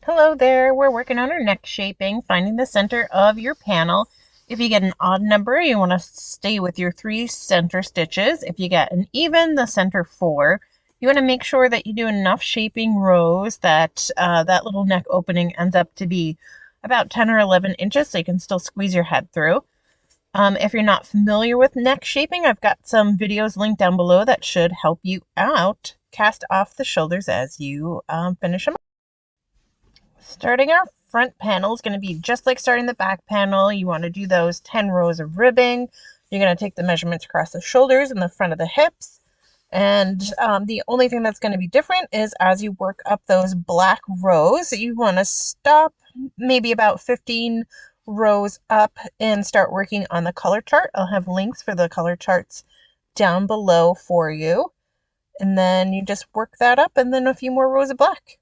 Hello there, we're working on our neck shaping, finding the center of your panel. If you get an odd number, you want to stay with your 3 center stitches. If you get an even, the center 4. You want to make sure that you do enough shaping rows that that little neck opening ends up to be about 10 or 11 inches so you can still squeeze your head through. If you're not familiar with neck shaping, I've got some videos linked down below that should help you out. Cast off the shoulders as you finish them. Starting our front panel is going to be just like starting the back panel. You want to do those 10 rows of ribbing. You're going to take the measurements across the shoulders and the front of the hips. And the only thing that's going to be different is as you work up those black rows, you want to stop maybe about 15 rows up and start working on the color chart. I'll have links for the color charts down below for you. And then you just work that up and then a few more rows of black.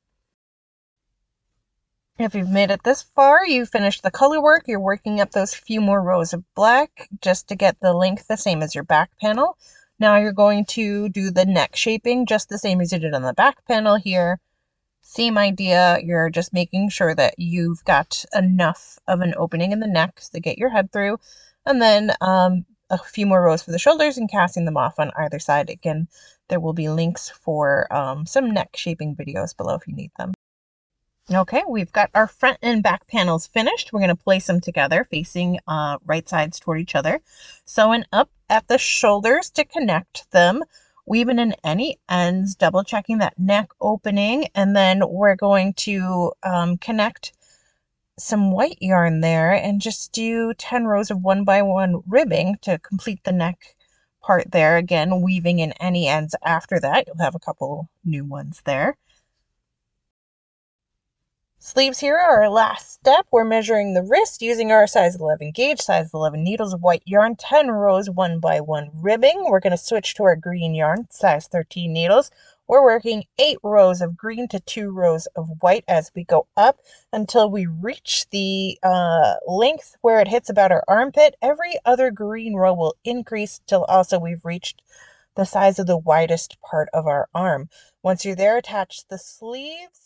If you've made it this far, you finished the color work, you're working up those few more rows of black just to get the length the same as your back panel. Now you're going to do the neck shaping just the same as you did on the back panel here. Same idea, you're just making sure that you've got enough of an opening in the neck to get your head through, and then a few more rows for the shoulders and casting them off on either side. Again, there will be links for some neck shaping videos below if you need them. Okay, we've got our front and back panels finished. We're going to place them together facing right sides toward each other. Sewing up at the shoulders to connect them, weaving in any ends, double checking that neck opening, and then we're going to connect some white yarn there and just do 10 rows of 1 by 1 ribbing to complete the neck part there. Again, weaving in any ends after that. You'll have a couple new ones there. Sleeves here are our last step. We're measuring the wrist using our size 11 gauge, size 11 needles of white yarn, 10 rows, 1 by 1 ribbing. We're going to switch to our green yarn, size 13 needles. We're working 8 rows of green to 2 rows of white as we go up until we reach the length where it hits about our armpit. Every other green row will increase till also we've reached the size of the widest part of our arm. Once you're there, attach the sleeves.